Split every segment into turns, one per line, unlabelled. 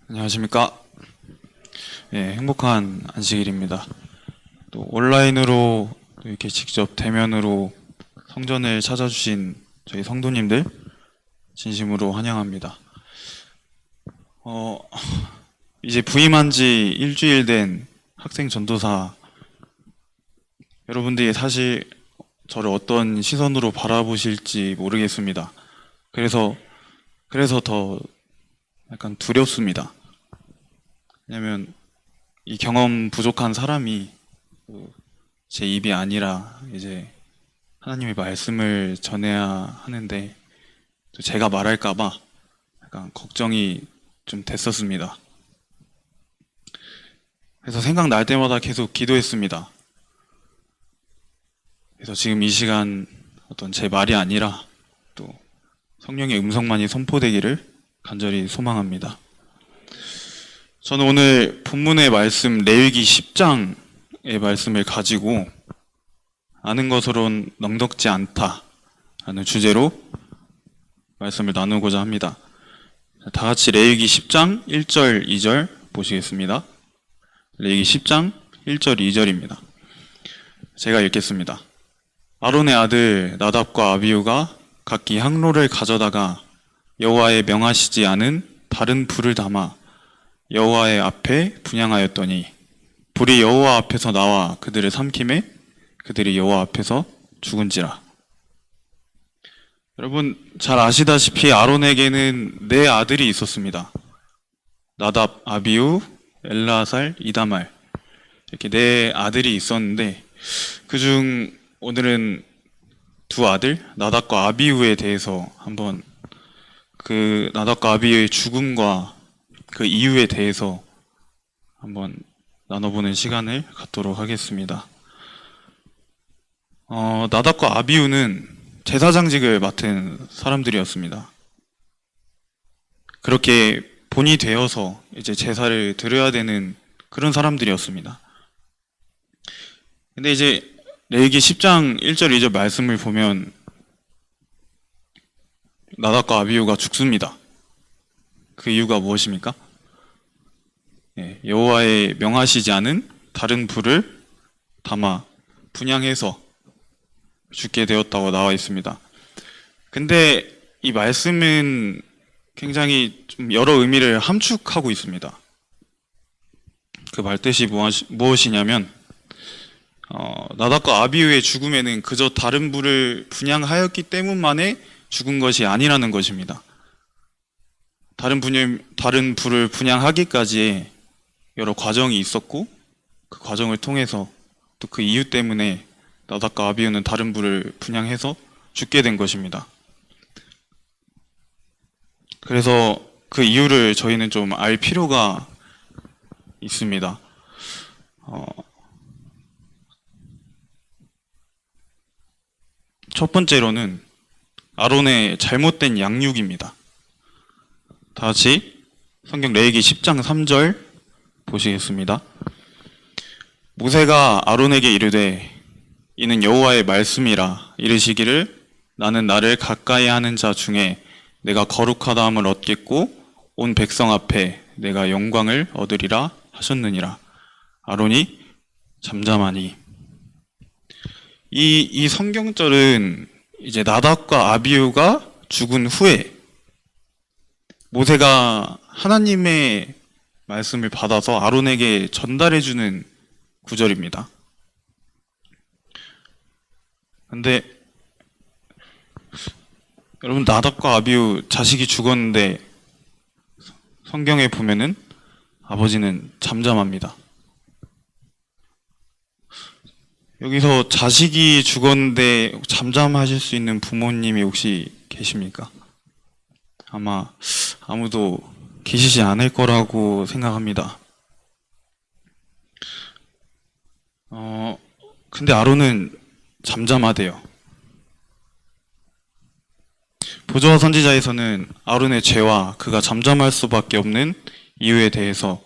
안녕하십니까. 예, 행복한 안식일입니다. 또 온라인으로 또 이렇게 직접 대면으로 성전을 찾아주신 저희 성도님들 진심으로 환영합니다. 이제 부임한 지 일주일 된 학생 전도사 여러분들이 사실 저를 어떤 시선으로 바라보실지 모르겠습니다. 그래서 더 약간 두렵습니다. 왜냐면 이 경험 부족한 사람이 제 입이 아니라 이제 하나님의 말씀을 전해야 하는데 또 제가 말할까봐 약간 걱정이 좀 됐었습니다. 그래서 생각날 때마다 계속 기도했습니다. 그래서 지금 이 시간 어떤 제 말이 아니라 또 성령의 음성만이 선포되기를 간절히 소망합니다. 저는 오늘 본문의 말씀 레위기 10장의 말씀을 가지고 아는 것으론 넉넉지 않다라는 주제로 말씀을 나누고자 합니다. 다 같이 레위기 10장 1절 2절 보시겠습니다. 레위기 10장 1절 2절입니다. 제가 읽겠습니다. 아론의 아들 나답과 아비후가 각기 향로를 가져다가 여호와의 명하시지 않은 다른 불을 담아 여호와의 앞에 분향하였더니 불이 여호와 앞에서 나와 그들을 삼키매 그들이 여호와 앞에서 죽은지라. 여러분 잘 아시다시피 아론에게는 네 아들이 있었습니다. 나답, 아비후, 엘라살, 이다말 이렇게 네 아들이 있었는데 그중 오늘은 두 아들 나답과 아비후에 대해서 한번 그 나답과 아비후의 죽음과 그 이유에 대해서 한번 나눠보는 시간을 갖도록 하겠습니다. 나답과 아비후는 제사장직을 맡은 사람들이었습니다. 그렇게 본이 되어서 이제 제사를 드려야 되는 그런 사람들이었습니다. 근데 이제 레위기 10장 1절 2절 말씀을 보면 나답과 아비후가 죽습니다. 그 이유가 무엇입니까? 여호와의 명하시지 않은 다른 불을 담아 분향해서 죽게 되었다고 나와 있습니다. 근데 이 말씀은 굉장히 좀 여러 의미를 함축하고 있습니다. 그 말뜻이 무엇이냐면 나답과 아비후의 죽음에는 그저 다른 불을 분향하였기 때문만에 죽은 것이 아니라는 것입니다. 다른 불을 분향하기까지의 여러 과정이 있었고 그 과정을 통해서 또 그 이유 때문에 나답과 아비후는 다른 불을 분향해서 죽게 된 것입니다. 그래서 그 이유를 저희는 좀 알 필요가 있습니다. 첫 번째로는 아론의 잘못된 양육입니다. 다 같이 성경 레위기 10장 3절 보시겠습니다. 모세가 아론에게 이르되 이는 여호와의 말씀이라 이르시기를 나는 나를 가까이 하는 자 중에 내가 거룩하다함을 얻겠고 온 백성 앞에 내가 영광을 얻으리라 하셨느니라. 아론이 잠잠하니. 이 성경절은 이제 나답과 아비후가 죽은 후에 모세가 하나님의 말씀을 받아서 아론에게 전달해주는 구절입니다. 근데 여러분 나답과 아비후 자식이 죽었는데 성경에 보면은 아버지는 잠잠합니다. 여기서 자식이 죽었는데 잠잠하실 수 있는 부모님이 혹시 계십니까? 아마 아무도 계시지 않을 거라고 생각합니다. 근데 아론은 잠잠하대요. 보조와 선지자에서는 아론의 죄와 그가 잠잠할 수밖에 없는 이유에 대해서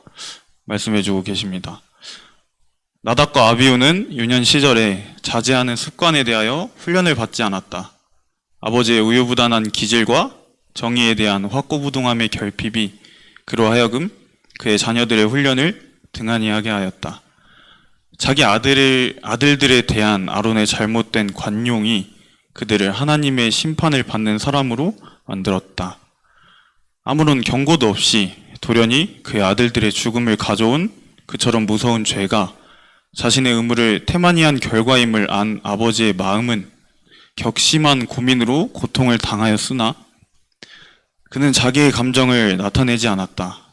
말씀해주고 계십니다. 나답과 아비후는 유년 시절에 자제하는 습관에 대하여 훈련을 받지 않았다. 아버지의 우유부단한 기질과 정의에 대한 확고부동함의 결핍이 그로 하여금 그의 자녀들의 훈련을 등한히 하게 하였다. 자기 아들들에 대한 아론의 잘못된 관용이 그들을 하나님의 심판을 받는 사람으로 만들었다. 아무런 경고도 없이 돌연히 그의 아들들의 죽음을 가져온 그처럼 무서운 죄가 자신의 의무를 태만히한 결과임을 안 아버지의 마음은 격심한 고민으로 고통을 당하였으나 그는 자기의 감정을 나타내지 않았다.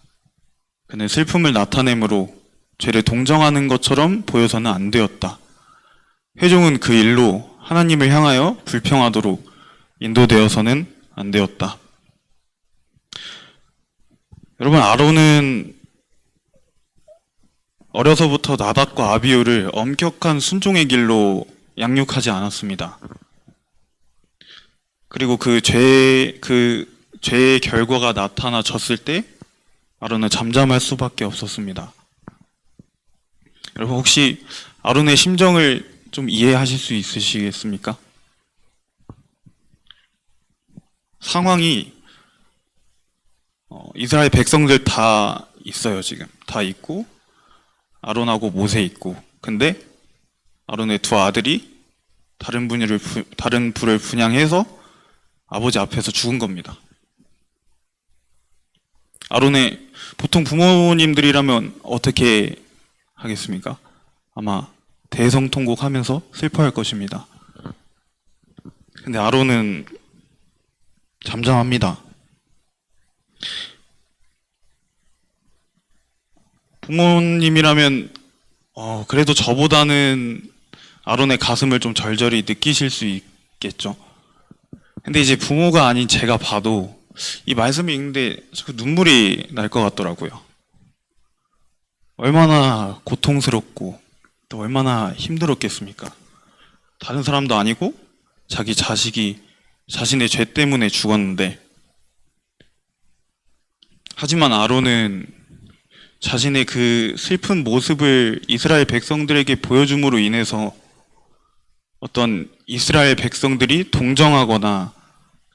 그는 슬픔을 나타내므로 죄를 동정하는 것처럼 보여서는 안 되었다. 회종은 그 일로 하나님을 향하여 불평하도록 인도되어서는 안 되었다. 여러분, 아론은 어려서부터 나답과 아비후를 엄격한 순종의 길로 양육하지 않았습니다. 그리고 그 죄의 결과가 나타나졌을 때 아론은 잠잠할 수밖에 없었습니다. 여러분, 혹시 아론의 심정을 좀 이해하실 수 있으시겠습니까? 상황이 이스라엘 백성들 다 있어요. 지금 다 있고 아론하고 모세 있고, 근데 아론의 두 아들이 다른 불을 분향해서 아버지 앞에서 죽은 겁니다. 아론의 보통 부모님들이라면 어떻게 하겠습니까? 아마 대성통곡하면서 슬퍼할 것입니다. 근데 아론은 잠잠합니다. 부모님이라면 그래도 저보다는 아론의 가슴을 좀 절절히 느끼실 수 있겠죠. 근데 이제 부모가 아닌 제가 봐도 이 말씀을 읽는데 자꾸 눈물이 날 것 같더라고요. 얼마나 고통스럽고 또 얼마나 힘들었겠습니까? 다른 사람도 아니고 자기 자식이 자신의 죄 때문에 죽었는데, 하지만 아론은 자신의 그 슬픈 모습을 이스라엘 백성들에게 보여줌으로 인해서 어떤 이스라엘 백성들이 동정하거나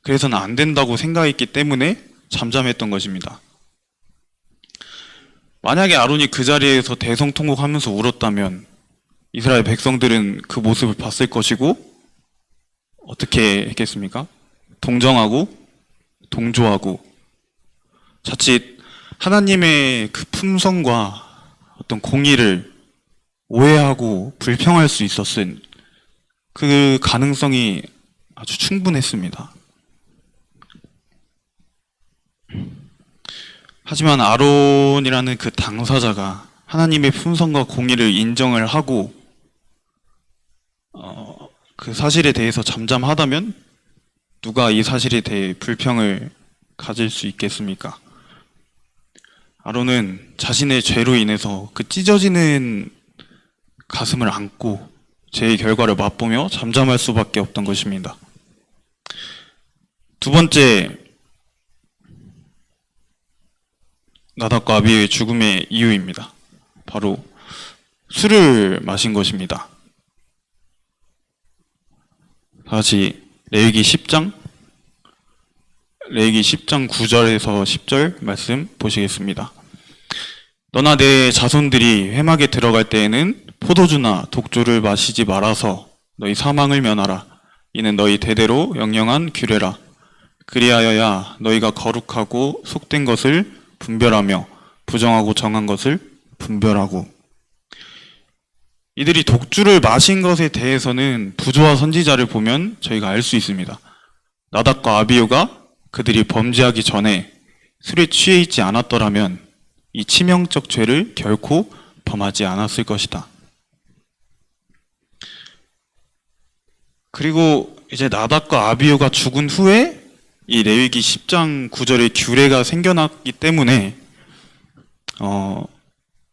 그래서는 안 된다고 생각했기 때문에 잠잠했던 것입니다. 만약에 아론이 그 자리에서 대성통곡하면서 울었다면 이스라엘 백성들은 그 모습을 봤을 것이고 어떻게 했겠습니까? 동정하고 동조하고 자칫 하나님의 그 품성과 어떤 공의를 오해하고 불평할 수 있었은 그 가능성이 아주 충분했습니다. 하지만 아론이라는 그 당사자가 하나님의 품성과 공의를 인정을 하고 그 사실에 대해서 잠잠하다면 누가 이 사실에 대해 불평을 가질 수 있겠습니까? 아론은 자신의 죄로 인해서 그 찢어지는 가슴을 안고 죄의 결과를 맛보며 잠잠할 수밖에 없던 것입니다. 두 번째, 나답과 아비후의 죽음의 이유입니다. 바로 술을 마신 것입니다. 다시 레위기 10장 9절에서 10절 말씀 보시겠습니다. 너나 내 자손들이 회막에 들어갈 때에는 포도주나 독주를 마시지 말아서 너희 사망을 면하라. 이는 너희 대대로 영영한 규례라. 그리하여야 너희가 거룩하고 속된 것을 분별하며 부정하고 정한 것을 분별하고. 이들이 독주를 마신 것에 대해서는 부조와 선지자를 보면 저희가 알 수 있습니다. 나답과 아비후가 그들이 범죄하기 전에 술에 취해 있지 않았더라면 이 치명적 죄를 결코 범하지 않았을 것이다. 그리고 이제 나답과 아비후가 죽은 후에 이 레위기 10장 9절의 규례가 생겨났기 때문에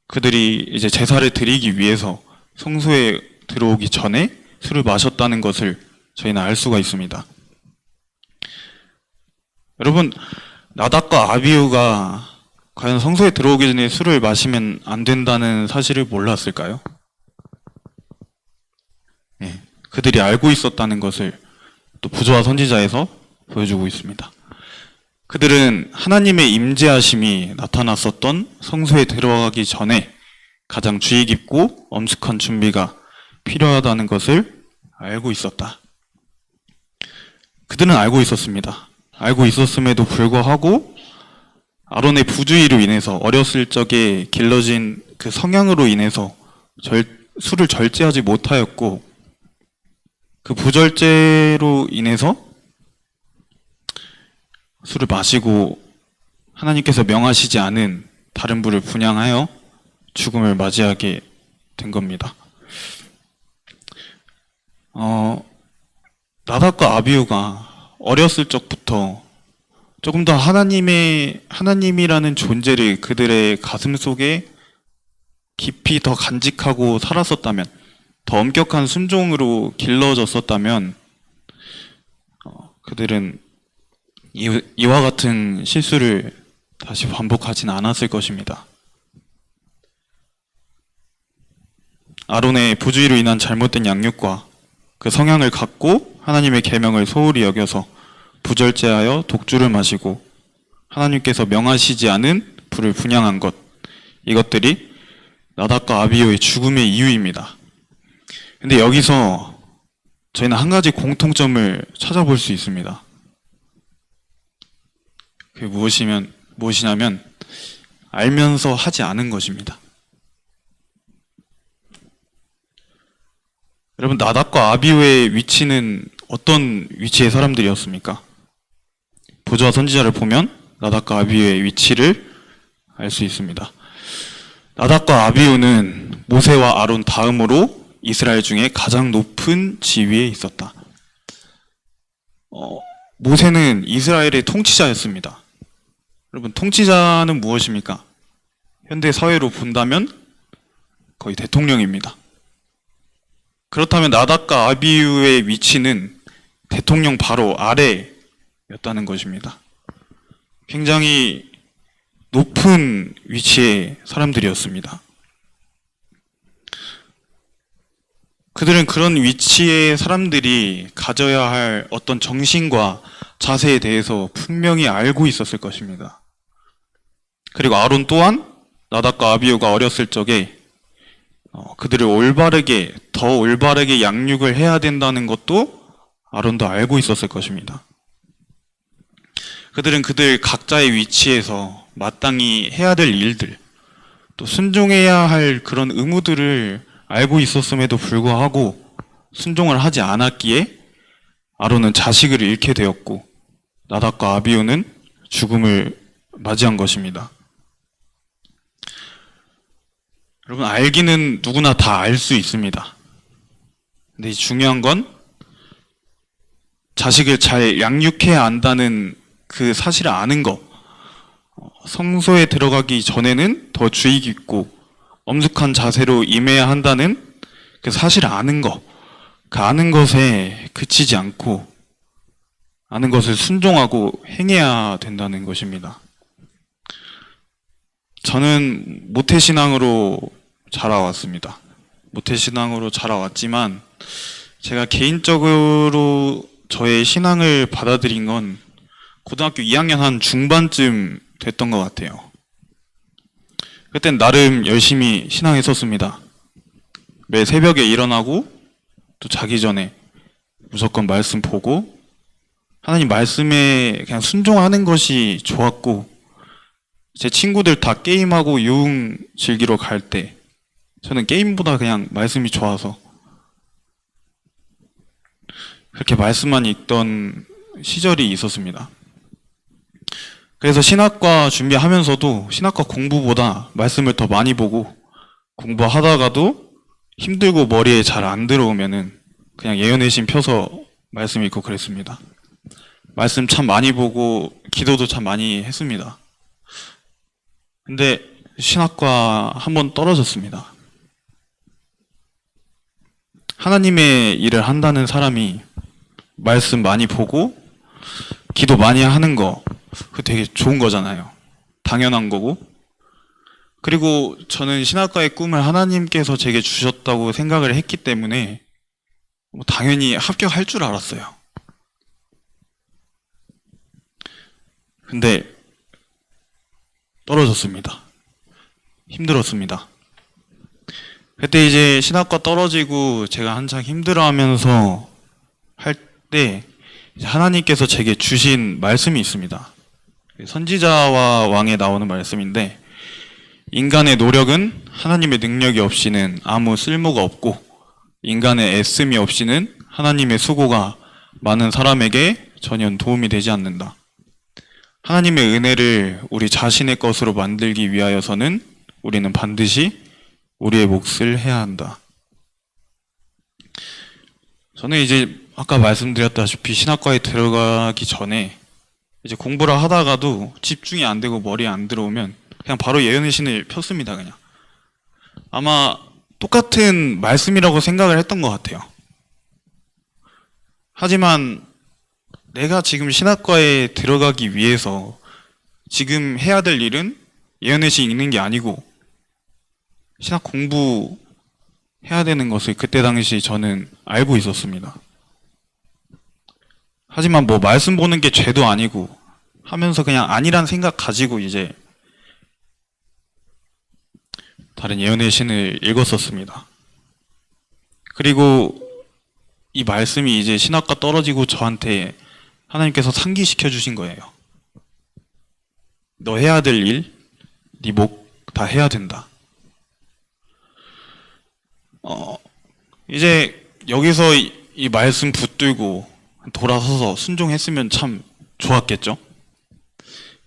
그들이 이제 제사를 드리기 위해서 성소에 들어오기 전에 술을 마셨다는 것을 저희는 알 수가 있습니다. 여러분, 나답과 아비후가 과연 성소에 들어오기 전에 술을 마시면 안 된다는 사실을 몰랐을까요? 네, 그들이 알고 있었다는 것을 또 부조와 선지자에서 보여주고 있습니다. 그들은 하나님의 임재하심이 나타났었던 성소에 들어가기 전에 가장 주의 깊고 엄숙한 준비가 필요하다는 것을 알고 있었다. 그들은 알고 있었습니다. 알고 있었음에도 불구하고 아론의 부주의로 인해서 어렸을 적에 길러진 그 성향으로 인해서 술을 절제하지 못하였고, 그 부절제로 인해서 술을 마시고 하나님께서 명하시지 않은 다른 불을 분향하여 죽음을 맞이하게 된 겁니다. 나답과 아비후가 어렸을 적부터 조금 더 하나님이라는 존재를 그들의 가슴 속에 깊이 더 간직하고 살았었다면, 더 엄격한 순종으로 길러졌었다면, 그들은 이와 같은 실수를 다시 반복하진 않았을 것입니다. 아론의 부주의로 인한 잘못된 양육과 그 성향을 갖고 하나님의 계명을 소홀히 여겨서 부절제하여 독주를 마시고 하나님께서 명하시지 않은 불을 분향한 것, 이것들이 나답과 아비후의 죽음의 이유입니다. 근데 여기서 저희는 한 가지 공통점을 찾아볼 수 있습니다. 그게 무엇이냐면 알면서 하지 않은 것입니다. 여러분, 나답과 아비후의 위치는 어떤 위치의 사람들이었습니까? 보조와 선지자를 보면 나답과 아비후의 위치를 알 수 있습니다. 나답과 아비후는 모세와 아론 다음으로 이스라엘 중에 가장 높은 지위에 있었다. 모세는 이스라엘의 통치자였습니다. 여러분, 통치자는 무엇입니까? 현대 사회로 본다면 거의 대통령입니다. 그렇다면 나답과 아비후의 위치는 대통령 바로 아래였다는 것입니다. 굉장히 높은 위치의 사람들이었습니다. 그들은 그런 위치의 사람들이 가져야 할 어떤 정신과 자세에 대해서 분명히 알고 있었을 것입니다. 그리고 아론 또한 나답과 아비후가 어렸을 적에 그들을 더 올바르게 양육을 해야 된다는 것도 아론도 알고 있었을 것입니다. 그들은 그들 각자의 위치에서 마땅히 해야 될 일들, 또 순종해야 할 그런 의무들을 알고 있었음에도 불구하고 순종을 하지 않았기에 아론은 자식을 잃게 되었고 나답과 아비후는 죽음을 맞이한 것입니다. 여러분, 알기는 누구나 다 알 수 있습니다. 근데 중요한 건 자식을 잘 양육해야 한다는 그 사실을 아는 것, 성소에 들어가기 전에는 더 주의 깊고 엄숙한 자세로 임해야 한다는 그 사실을 아는 것, 그 아는 것에 그치지 않고 아는 것을 순종하고 행해야 된다는 것입니다. 저는 모태신앙으로 자라왔습니다. 모태신앙으로 자라왔지만 제가 개인적으로 저의 신앙을 받아들인 건 고등학교 2학년 한 중반쯤 됐던 것 같아요. 그땐 나름 열심히 신앙했었습니다. 매 새벽에 일어나고 또 자기 전에 무조건 말씀 보고 하나님 말씀에 그냥 순종하는 것이 좋았고, 제 친구들 다 게임하고 유흥 즐기러 갈 때 저는 게임보다 그냥 말씀이 좋아서 그렇게 말씀만 읽던 시절이 있었습니다. 그래서 신학과 준비하면서도 신학과 공부보다 말씀을 더 많이 보고, 공부하다가도 힘들고 머리에 잘 안 들어오면은 그냥 예언의신 펴서 말씀 읽고 그랬습니다. 말씀 참 많이 보고 기도도 참 많이 했습니다. 근데 신학과 한번 떨어졌습니다. 하나님의 일을 한다는 사람이 말씀 많이 보고 기도 많이 하는 거, 그거 되게 좋은 거잖아요. 당연한 거고. 그리고 저는 신학과의 꿈을 하나님께서 제게 주셨다고 생각을 했기 때문에 당연히 합격할 줄 알았어요. 근데 떨어졌습니다. 힘들었습니다. 그때 이제 신학과 떨어지고 제가 한창 힘들어하면서 할 때 하나님께서 제게 주신 말씀이 있습니다. 선지자와 왕에 나오는 말씀인데, 인간의 노력은 하나님의 능력이 없이는 아무 쓸모가 없고, 인간의 애씀이 없이는 하나님의 수고가 많은 사람에게 전혀 도움이 되지 않는다. 하나님의 은혜를 우리 자신의 것으로 만들기 위하여서는 우리는 반드시 우리의 몫을 해야 한다. 저는 이제 아까 말씀드렸다시피 신학과에 들어가기 전에 이제 공부를 하다가도 집중이 안 되고 머리에 안 들어오면 그냥 바로 예언의 신을 폈습니다, 그냥. 아마 똑같은 말씀이라고 생각을 했던 것 같아요. 하지만 내가 지금 신학과에 들어가기 위해서 지금 해야 될 일은 예언의 신 읽는 게 아니고 신학 공부해야 되는 것을 그때 당시 저는 알고 있었습니다. 하지만 뭐 말씀 보는 게 죄도 아니고 하면서 그냥 아니란 생각 가지고 이제 다른 예언의 신을 읽었었습니다. 그리고 이 말씀이 이제 신학과 떨어지고 저한테 하나님께서 상기시켜 주신 거예요. 너 해야 될 일, 네 목 다 해야 된다. 이제 여기서 이 말씀 붙들고 돌아서서 순종했으면 참 좋았겠죠?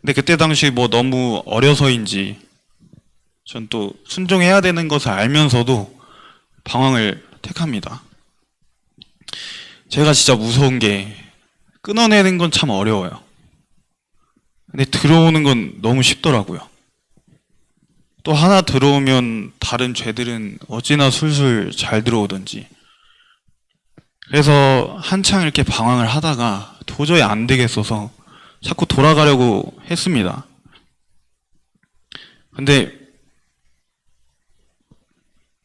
근데 그때 당시 뭐 너무 어려서인지 전 또 순종해야 되는 것을 알면서도 방황을 택합니다. 제가 진짜 무서운 게 끊어내는 건 참 어려워요. 근데 들어오는 건 너무 쉽더라고요. 또 하나 들어오면 다른 죄들은 어찌나 술술 잘 들어오던지. 그래서 한창 이렇게 방황을 하다가 도저히 안 되겠어서 자꾸 돌아가려고 했습니다. 근데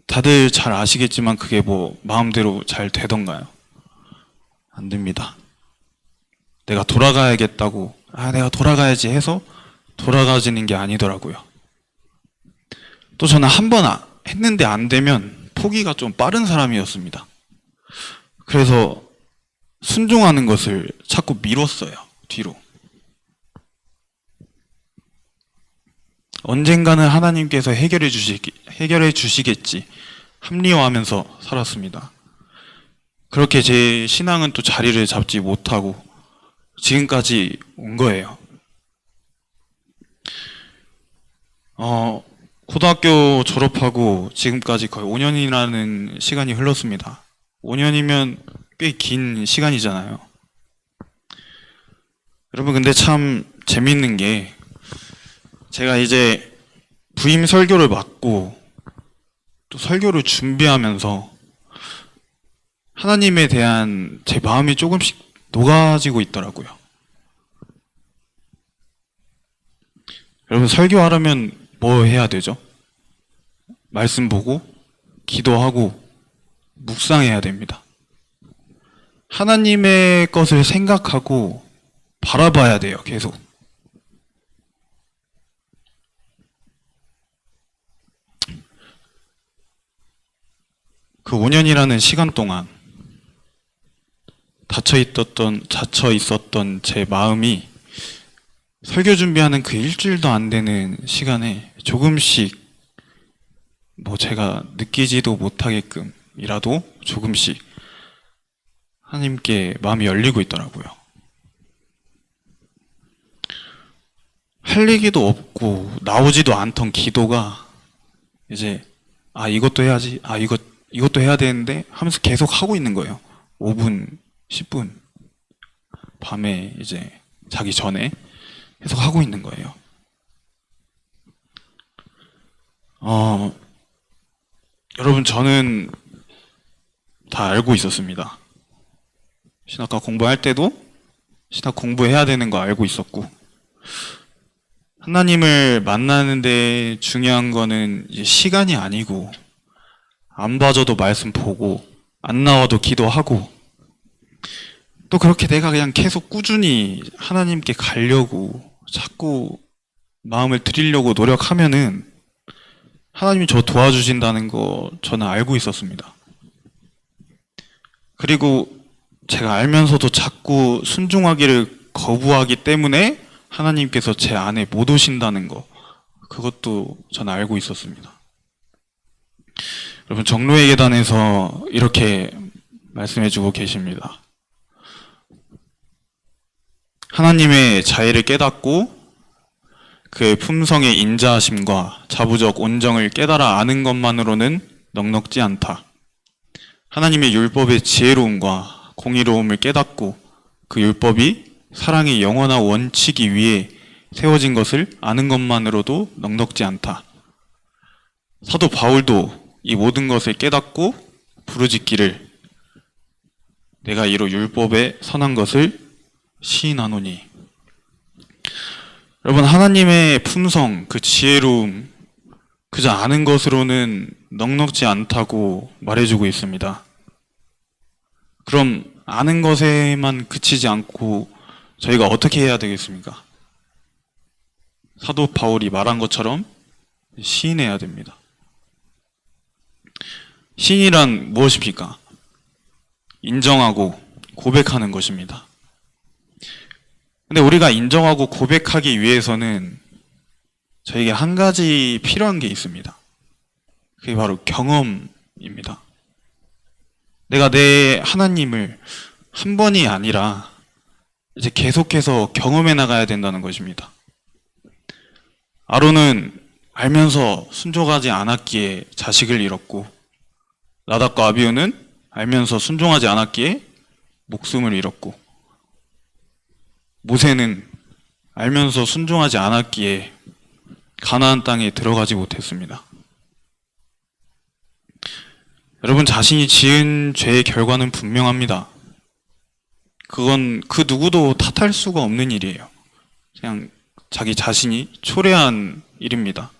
다들 잘 아시겠지만 그게 뭐 마음대로 잘 되던가요? 안 됩니다. 내가 돌아가야겠다고, 내가 돌아가야지 해서 돌아가지는 게 아니더라고요. 또 저는 한 번 했는데 안 되면 포기가 좀 빠른 사람이었습니다. 그래서 순종하는 것을 자꾸 미뤘어요, 뒤로. 언젠가는 하나님께서 해결해 주시겠지 합리화하면서 살았습니다. 그렇게 제 신앙은 또 자리를 잡지 못하고 지금까지 온 거예요. 고등학교 졸업하고 지금까지 거의 5년이라는 시간이 흘렀습니다. 5년이면 꽤 긴 시간이잖아요. 여러분, 근데 참 재밌는 게 제가 이제 부임 설교를 맡고 또 설교를 준비하면서 하나님에 대한 제 마음이 조금씩 녹아지고 있더라고요. 여러분, 설교하려면 뭐 해야 되죠? 말씀 보고 기도하고 묵상해야 됩니다. 하나님의 것을 생각하고 바라봐야 돼요, 계속. 그 5년이라는 시간 동안 닫혀 있었던 제 마음이 설교 준비하는 그 일주일도 안 되는 시간에 조금씩 뭐 제가 느끼지도 못하게끔이라도 조금씩 하나님께 마음이 열리고 있더라고요. 할 얘기도 없고 나오지도 않던 기도가 이제 이것도 해야지, 이것도 해야 되는데 하면서 계속 하고 있는 거예요. 5분, 10분 밤에 이제 자기 전에 계속 하고 있는 거예요. 여러분, 저는 다 알고 있었습니다. 신학과 공부할 때도 신학 공부해야 되는 거 알고 있었고, 하나님을 만나는데 중요한 거는 이제 시간이 아니고, 안 봐줘도 말씀 보고 안 나와도 기도하고, 또 그렇게 내가 그냥 계속 꾸준히 하나님께 가려고 자꾸 마음을 드리려고 노력하면은 하나님이 저 도와주신다는 거 저는 알고 있었습니다. 그리고 제가 알면서도 자꾸 순종하기를 거부하기 때문에 하나님께서 제 안에 못 오신다는 거, 그것도 저는 알고 있었습니다. 여러분, 정로의 계단에서 이렇게 말씀해주고 계십니다. 하나님의 자애를 깨닫고 그의 품성의 인자하심과 자부적 온정을 깨달아 아는 것만으로는 넉넉지 않다. 하나님의 율법의 지혜로움과 공의로움을 깨닫고 그 율법이 사랑의 영원한 원칙이 위에 세워진 것을 아는 것만으로도 넉넉지 않다. 사도 바울도 이 모든 것을 깨닫고 부르짖기를 내가 이로 율법에 선한 것을 시인하노니. 여러분, 하나님의 품성, 그 지혜로움, 그저 아는 것으로는 넉넉지 않다고 말해주고 있습니다. 그럼 아는 것에만 그치지 않고 저희가 어떻게 해야 되겠습니까? 사도 바울이 말한 것처럼 시인해야 됩니다. 시인이란 무엇입니까? 인정하고 고백하는 것입니다. 근데 우리가 인정하고 고백하기 위해서는 저에게 한 가지 필요한 게 있습니다. 그게 바로 경험입니다. 내가 내 하나님을 한 번이 아니라 이제 계속해서 경험해 나가야 된다는 것입니다. 아론은 알면서 순종하지 않았기에 자식을 잃었고, 나답과 아비후는 알면서 순종하지 않았기에 목숨을 잃었고, 모세는 알면서 순종하지 않았기에 가나안 땅에 들어가지 못했습니다. 여러분, 자신이 지은 죄의 결과는 분명합니다. 그건 그 누구도 탓할 수가 없는 일이에요. 그냥 자기 자신이 초래한 일입니다.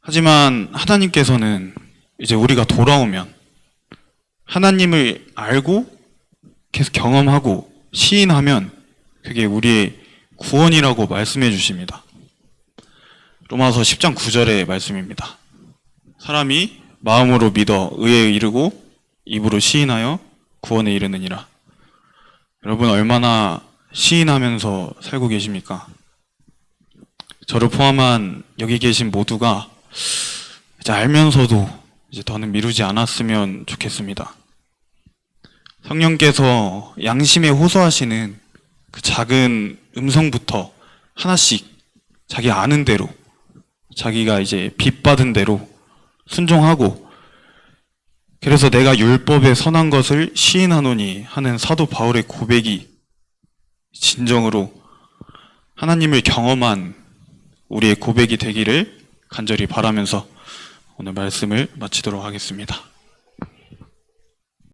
하지만 하나님께서는 이제 우리가 돌아오면 하나님을 알고 계속 경험하고 시인하면 그게 우리의 구원이라고 말씀해 주십니다. 로마서 10장 9절의 말씀입니다. 사람이 마음으로 믿어 의에 이르고 입으로 시인하여 구원에 이르느니라. 여러분, 얼마나 시인하면서 살고 계십니까? 저를 포함한 여기 계신 모두가 이제 알면서도 이제 더는 미루지 않았으면 좋겠습니다. 성령께서 양심에 호소하시는 그 작은 음성부터 하나씩 자기 아는 대로, 자기가 이제 빚받은 대로 순종하고, 그래서 내가 율법에 선한 것을 시인하노니 하는 사도 바울의 고백이 진정으로 하나님을 경험한 우리의 고백이 되기를 간절히 바라면서 오늘 말씀을 마치도록 하겠습니다.